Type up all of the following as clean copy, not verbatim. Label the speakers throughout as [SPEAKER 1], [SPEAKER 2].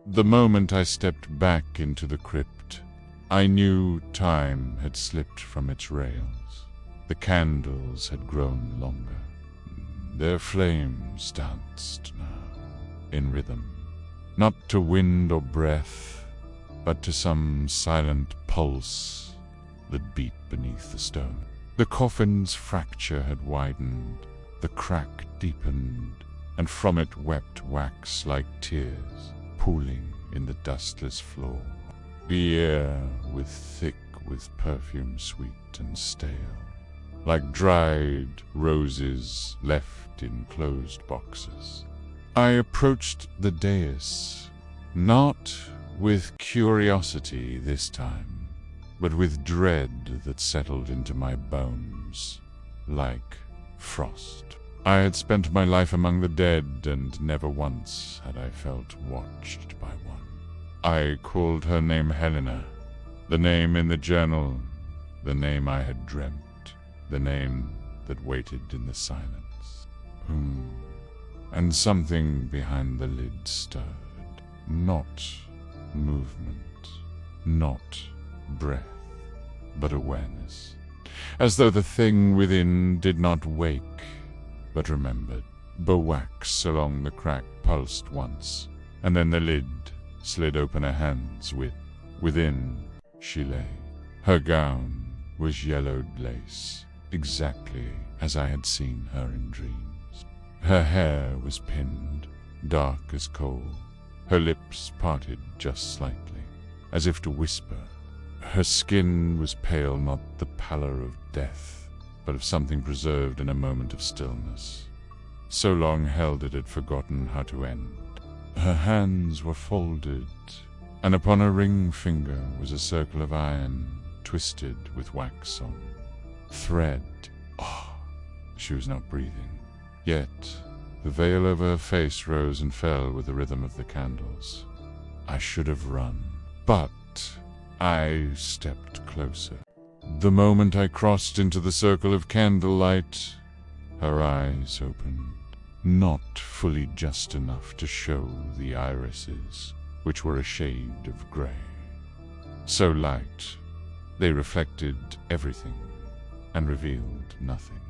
[SPEAKER 1] The moment I stepped back into the crypt, I knew time had slipped from its rails. The candles had grown longer. Their flames danced now, in rhythm, not to wind or breath, but to some silent pulse that beat beneath the stone. The coffin's fracture had widened, the crack deepened, and from it wept wax like tears, pooling in the dustless floor. The air was thick with perfume sweet and stale, like dried roses left in closed boxes. I approached the dais, not with curiosity this time, but with dread that settled into my bones like frost. I had spent my life among the dead, and never once had I felt watched by one. I called her name Helena, the name in the journal, the name I had dreamt, the name that waited in the silence. And something behind the lid stirred. Not movement, not breath, but awareness. As though the thing within did not wake, but remembered. The wax along the crack pulsed once, and then the lid slid open her hands. Within she lay. Her gown was yellowed lace, exactly as I had seen her in dreams. Her hair was pinned, dark as coal. Her lips parted just slightly, as if to whisper. Her skin was pale, not the pallor of death, but of something preserved in a moment of stillness. So long held it had forgotten how to end. Her hands were folded, and upon her ring finger was a circle of iron, twisted with wax on. Thread. She was not breathing. Yet the veil over her face rose and fell with the rhythm of the candles. I should have run, but I stepped closer. The moment I crossed into the circle of candlelight, her eyes opened, not fully just enough to show the irises, which were a shade of gray. So light, they reflected everything and revealed nothing.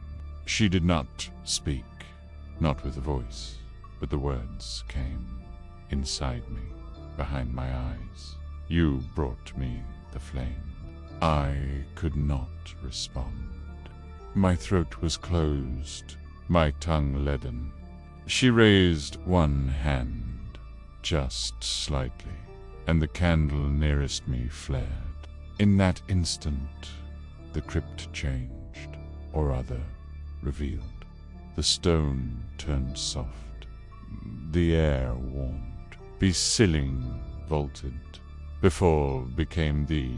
[SPEAKER 1] She did not speak, not with a voice, but the words came inside me, behind my eyes. You brought me the flame. I could not respond. My throat was closed, my tongue leaden. She raised one hand, just slightly, and the candle nearest me flared. In that instant, the crypt changed, or rather, revealed. The stone turned soft. The air warmed. The ceiling vaulted, before became the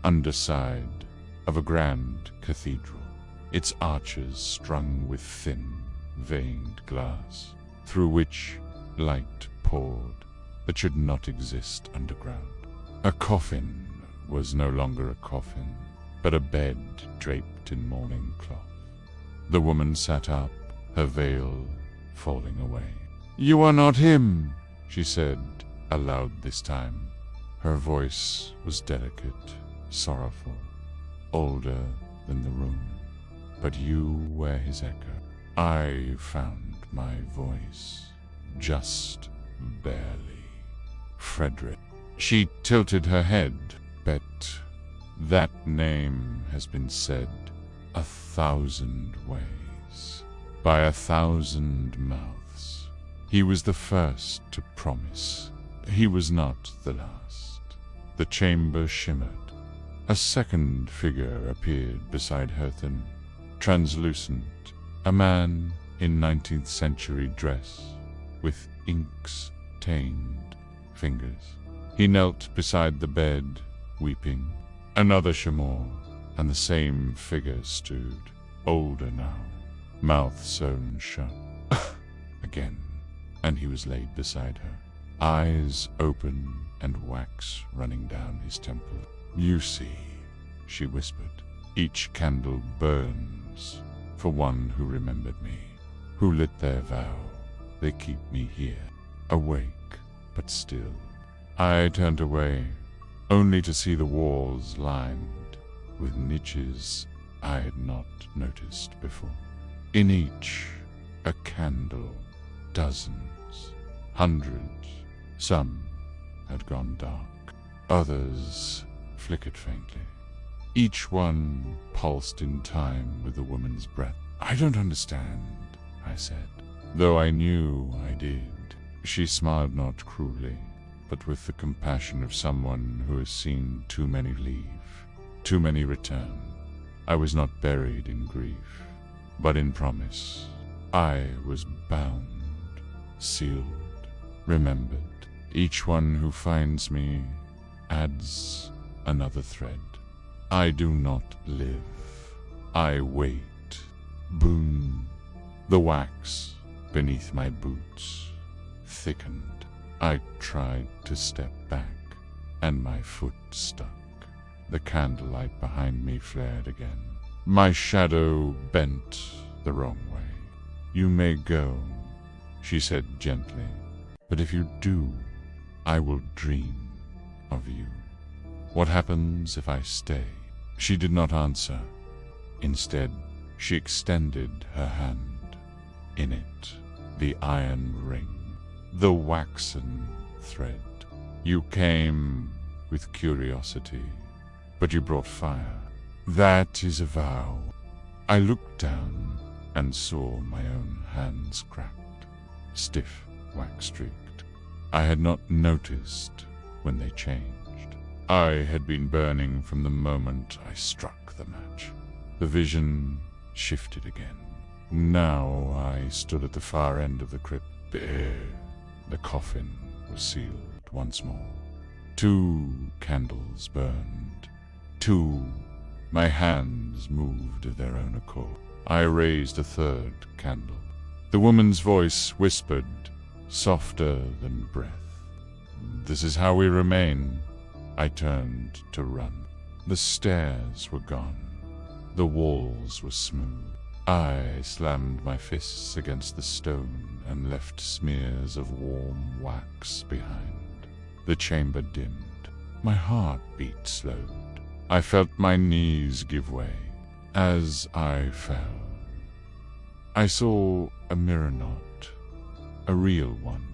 [SPEAKER 1] underside of a grand cathedral, its arches strung with thin, veined glass, through which light poured that should not exist underground. A coffin was no longer a coffin, but a bed draped in mourning cloth. The woman sat up, her veil falling away. "You are not him," she said, aloud this time. Her voice was delicate, sorrowful, older than the room. But you were his echo. I found my voice, just barely. Frederick. She tilted her head. Bet that name has been said 1,000 ways, by 1,000 mouths. He was the first to promise. He was not the last. The chamber shimmered. A second figure appeared beside Herthan, translucent, a man in 19th century dress, with ink-stained fingers. He knelt beside the bed, weeping. Another chamois, and the same figure stood, older now, mouth sewn shut. Again, and he was laid beside her, eyes open and wax running down his temple. "You see," she whispered, "each candle burns for one who remembered me, who lit their vow. They keep me here, awake but still, I turned away, only to see the walls lined with niches I had not noticed before. In each, a candle, dozens, hundreds. Some had gone dark, others flickered faintly. Each one pulsed in time with the woman's breath. "I don't understand," I said, though I knew I did. She smiled not cruelly, but with the compassion of someone who has seen too many leave, too many return. I was not buried in grief, but in promise. I was bound, sealed, remembered. Each one who finds me adds another thread. I do not live. I wait. Boom. The wax beneath my boots thickened. I tried to step back, and my foot stuck. The candlelight behind me flared again. My shadow bent the wrong way. "You may go," she said gently, "but if you do, I will dream of you. What happens if I stay?" She did not answer. Instead, she extended her hand. In it, the iron ring, the waxen thread. "You came with curiosity, but you brought fire. That is a vow." I looked down and saw my own hands cracked, stiff, wax-streaked. I had not noticed when they changed. I had been burning from the moment I struck the match. The vision shifted again. Now I stood at the far end of the crypt. The coffin was sealed once more. 2 candles burned. 2. My hands moved of their own accord. I raised a 3rd candle. The woman's voice whispered, softer than breath. "This is how we remain." I turned to run. The stairs were gone. The walls were smooth. I slammed my fists against the stone and left smears of warm wax behind. The chamber dimmed. My heartbeat slowed. I felt my knees give way. As I fell, I saw a mirror knot, a real one,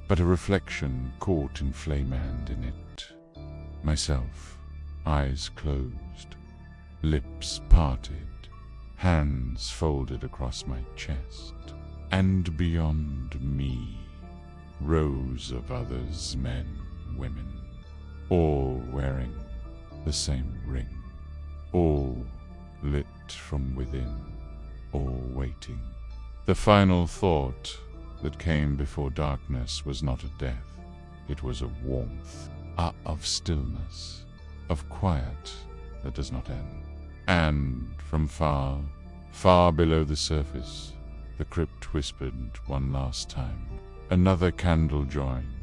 [SPEAKER 1] but a reflection caught in flame hand in it. Myself, eyes closed, lips parted, hands folded across my chest, and beyond me, rows of others, men, women, all wearing the same ring, all lit from within, all waiting. The final thought that came before darkness was not a death, it was a warmth, of stillness, of quiet that does not end. And from far, far below the surface, the crypt whispered one last time. Another candle joined,